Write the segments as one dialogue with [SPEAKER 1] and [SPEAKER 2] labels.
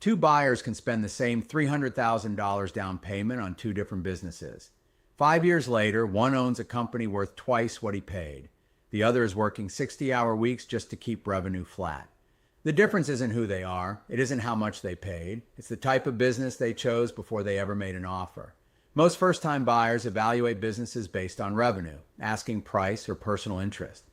[SPEAKER 1] Two buyers can spend the same $300,000 down payment on two different businesses. 5 years later, one owns a company worth twice what he paid. The other is working 60-hour weeks just to keep revenue flat. The difference isn't who they are. It isn't how much they paid. It's the type of business they chose before they ever made an offer. Most first-time buyers evaluate businesses based on revenue, asking price, or personal interest.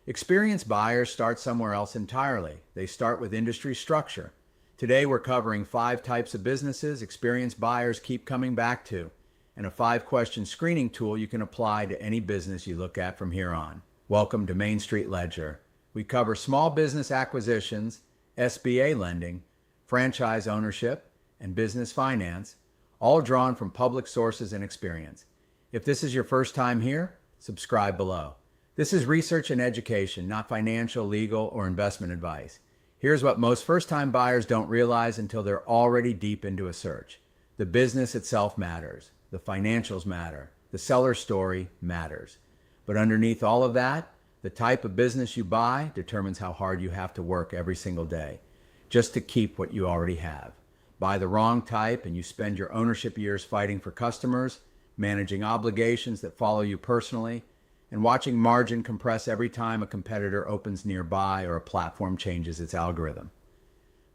[SPEAKER 1] Experienced buyers start somewhere else entirely. They start with industry structure. Today, we're covering 5 types of businesses experienced buyers keep coming back to, and a 5-question screening tool you can apply to any business you look at from here on. Welcome to Main Street Ledger. We cover small business acquisitions, SBA lending, franchise ownership, and business finance, all drawn from public sources and experience. If this is your first time here, subscribe below. This is research and education, not financial, legal, or investment advice. Here's what most first-time buyers don't realize until they're already deep into a search. The business itself matters. The financials matter. The seller story matters. But underneath all of that, the type of business you buy determines how hard you have to work every single day just to keep what you already have. Buy the wrong type and you spend your ownership years fighting for customers, managing obligations that follow you personally, and watching margin compress every time a competitor opens nearby or a platform changes its algorithm.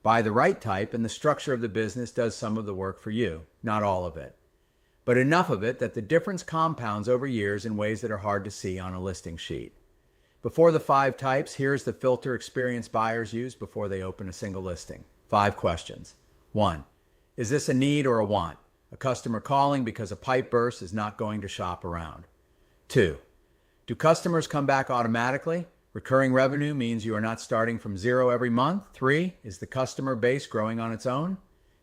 [SPEAKER 1] Buy the right type and the structure of the business does some of the work for you, not all of it. But enough of it that the difference compounds over years in ways that are hard to see on a listing sheet. Before the 5 types, here's the filter experienced buyers use before they open a single listing. 5 questions. 1. Is this a need or a want? A customer calling because a pipe burst is not going to shop around. 2. Do customers come back automatically? Recurring revenue means you are not starting from zero every month. 3. Is the customer base growing on its own?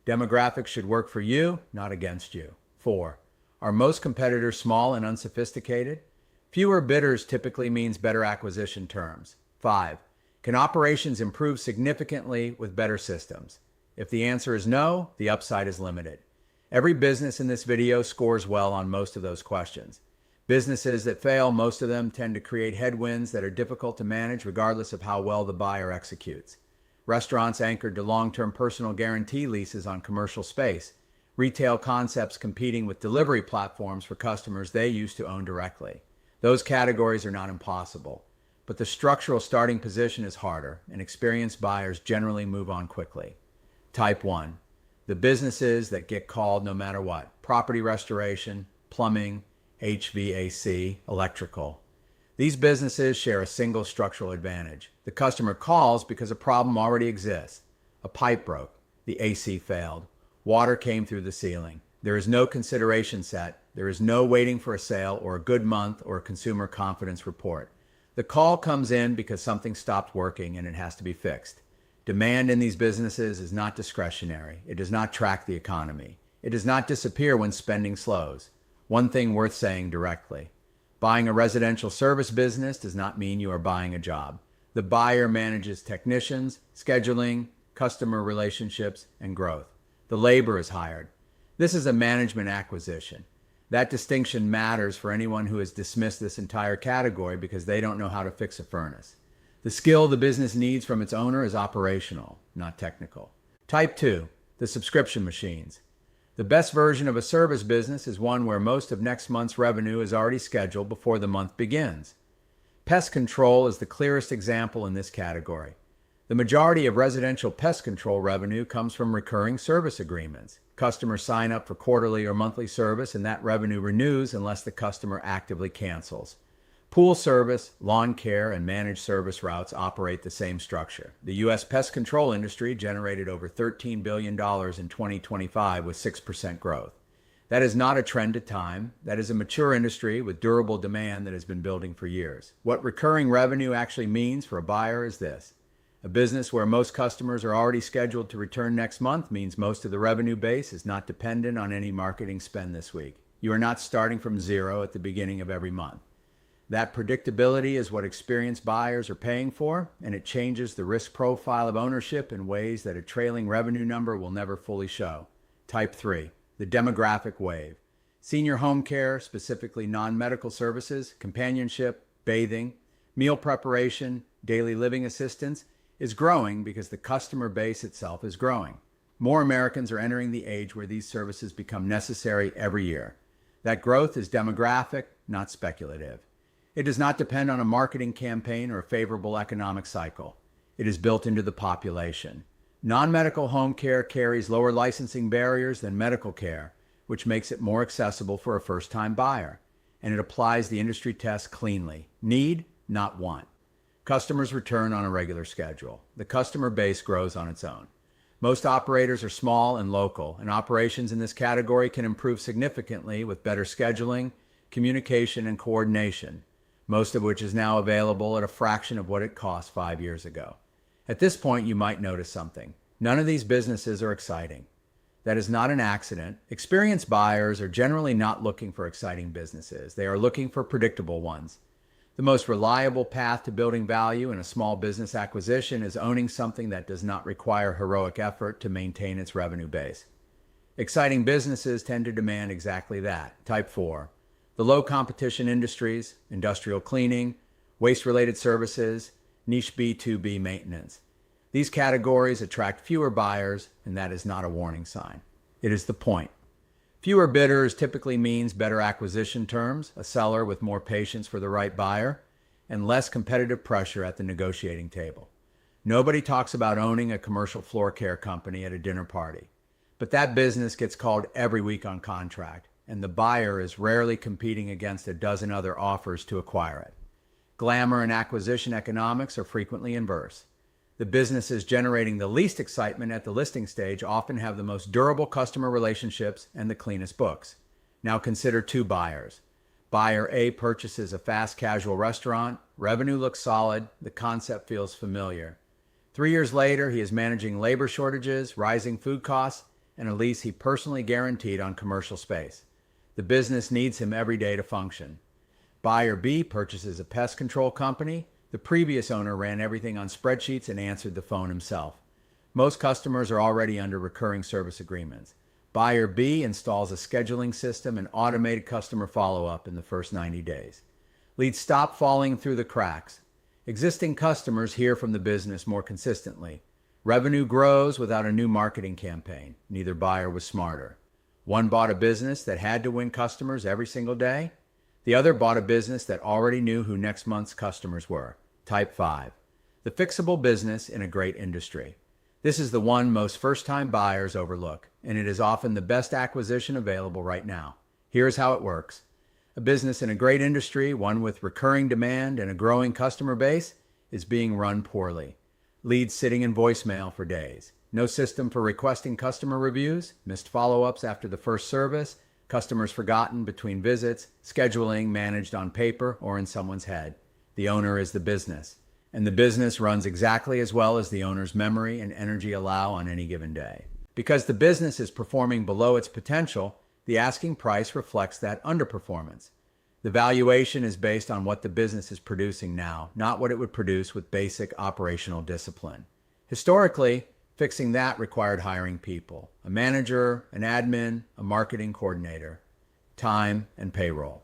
[SPEAKER 1] Demographics should work for you, not against you. 4. Are most competitors small and unsophisticated? Fewer bidders typically means better acquisition terms. 5. Can operations improve significantly with better systems? If the answer is no, the upside is limited. Every business in this video scores well on most of those questions. Businesses that fail, most of them tend to create headwinds that are difficult to manage regardless of how well the buyer executes. Restaurants anchored to long-term personal guarantee leases on commercial space. Retail concepts competing with delivery platforms for customers they used to own directly. Those categories are not impossible, but the structural starting position is harder, and experienced buyers generally move on quickly. Type 1. The businesses that get called no matter what. Property restoration, plumbing, HVAC, electrical. These businesses share a single structural advantage. The customer calls because a problem already exists. A pipe broke. The AC failed. Water came through the ceiling. There is no consideration set. There is no waiting for a sale or a good month or a consumer confidence report. The call comes in because something stopped working and it has to be fixed. Demand in these businesses is not discretionary. It does not track the economy. It does not disappear when spending slows. One thing worth saying directly. Buying a residential service business does not mean you are buying a job. The buyer manages technicians, scheduling, customer relationships, and growth. The labor is hired. This is a management acquisition. That distinction matters for anyone who has dismissed this entire category because they don't know how to fix a furnace. The skill the business needs from its owner is operational, not technical. Type 2, the subscription machines. The best version of a service business is one where most of next month's revenue is already scheduled before the month begins. Pest control is the clearest example in this category. The majority of residential pest control revenue comes from recurring service agreements. Customers sign up for quarterly or monthly service and that revenue renews unless the customer actively cancels. Pool service, lawn care, and managed service routes operate the same structure. The U.S. pest control industry generated over $13 billion in 2025 with 6% growth. That is not a trend to time. That is a mature industry with durable demand that has been building for years. What recurring revenue actually means for a buyer is this. A business where most customers are already scheduled to return next month means most of the revenue base is not dependent on any marketing spend this week. You are not starting from zero at the beginning of every month. That predictability is what experienced buyers are paying for, and it changes the risk profile of ownership in ways that a trailing revenue number will never fully show. Type 3, the demographic wave. Senior home care, specifically non-medical services, companionship, bathing, meal preparation, daily living assistance, is growing because the customer base itself is growing. More Americans are entering the age where these services become necessary every year. That growth is demographic, not speculative. It does not depend on a marketing campaign or a favorable economic cycle. It is built into the population. Non-medical home care carries lower licensing barriers than medical care, which makes it more accessible for a first-time buyer. And it applies the industry test cleanly. Need, not want. Customers return on a regular schedule. The customer base grows on its own. Most operators are small and local, and operations in this category can improve significantly with better scheduling, communication, and coordination, most of which is now available at a fraction of what it cost 5 years ago. At this point, you might notice something. None of these businesses are exciting. That is not an accident. Experienced buyers are generally not looking for exciting businesses. They are looking for predictable ones. The most reliable path to building value in a small business acquisition is owning something that does not require heroic effort to maintain its revenue base. Exciting businesses tend to demand exactly that. Type 4. The low competition industries, industrial cleaning, waste-related services, niche B2B maintenance. These categories attract fewer buyers, and that is not a warning sign. It is the point. Fewer bidders typically means better acquisition terms, a seller with more patience for the right buyer, and less competitive pressure at the negotiating table. Nobody talks about owning a commercial floor care company at a dinner party, but that business gets called every week on contract, and the buyer is rarely competing against a dozen other offers to acquire it. Glamour and acquisition economics are frequently inverse. The businesses generating the least excitement at the listing stage often have the most durable customer relationships and the cleanest books. Now consider two buyers. Buyer A purchases a fast casual restaurant. Revenue looks solid. The concept feels familiar. 3 years later, he is managing labor shortages, rising food costs, and a lease he personally guaranteed on commercial space. The business needs him every day to function. Buyer B purchases a pest control company. The previous owner ran everything on spreadsheets and answered the phone himself. Most customers are already under recurring service agreements. Buyer B installs a scheduling system and automated customer follow-up in the first 90 days. Leads stop falling through the cracks. Existing customers hear from the business more consistently. Revenue grows without a new marketing campaign. Neither buyer was smarter. One bought a business that had to win customers every single day. The other bought a business that already knew who next month's customers were. Type 5. The fixable business in a great industry. This is the one most first-time buyers overlook, and it is often the best acquisition available right now. Here's how it works. A business in a great industry, one with recurring demand and a growing customer base, is being run poorly. Leads sitting in voicemail for days. No system for requesting customer reviews, missed follow-ups after the first service, customers forgotten between visits, scheduling managed on paper or in someone's head. The owner is the business, and the business runs exactly as well as the owner's memory and energy allow on any given day. Because the business is performing below its potential, the asking price reflects that underperformance. The valuation is based on what the business is producing now, not what it would produce with basic operational discipline. Historically, fixing that required hiring people, a manager, an admin, a marketing coordinator, time, and payroll.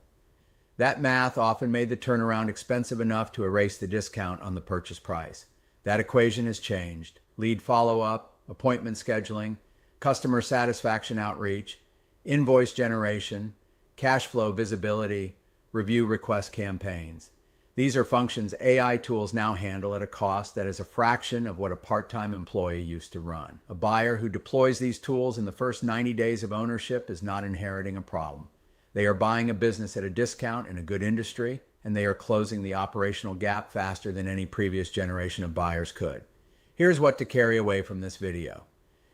[SPEAKER 1] That math often made the turnaround expensive enough to erase the discount on the purchase price. That equation has changed. Lead follow-up, appointment scheduling, customer satisfaction outreach, invoice generation, cash flow visibility, review request campaigns. These are functions AI tools now handle at a cost that is a fraction of what a part-time employee used to run. A buyer who deploys these tools in the first 90 days of ownership is not inheriting a problem. They are buying a business at a discount in a good industry, and they are closing the operational gap faster than any previous generation of buyers could. Here's what to carry away from this video.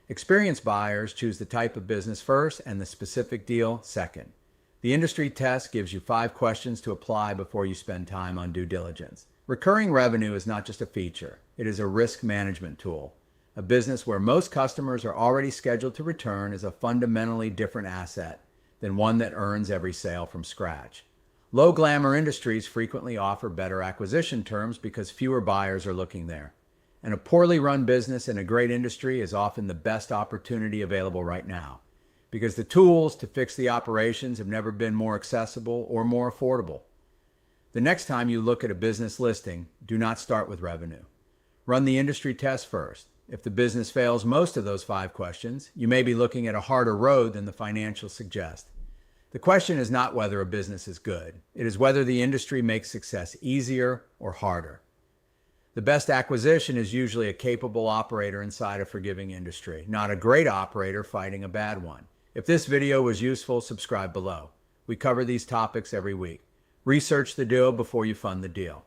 [SPEAKER 1] Experienced buyers choose the type of business first and the specific deal second. The industry test gives you 5 questions to apply before you spend time on due diligence. Recurring revenue is not just a feature, it is a risk management tool. A business where most customers are already scheduled to return is a fundamentally different asset than one that earns every sale from scratch. Low-glamour industries frequently offer better acquisition terms because fewer buyers are looking there. And a poorly run business in a great industry is often the best opportunity available right now, because the tools to fix the operations have never been more accessible or more affordable. The next time you look at a business listing, do not start with revenue. Run the industry test first. If the business fails most of those 5 questions, you may be looking at a harder road than the financials suggest. The question is not whether a business is good. It is whether the industry makes success easier or harder. The best acquisition is usually a capable operator inside a forgiving industry, not a great operator fighting a bad one. If this video was useful, subscribe below. We cover these topics every week. Research the deal before you fund the deal.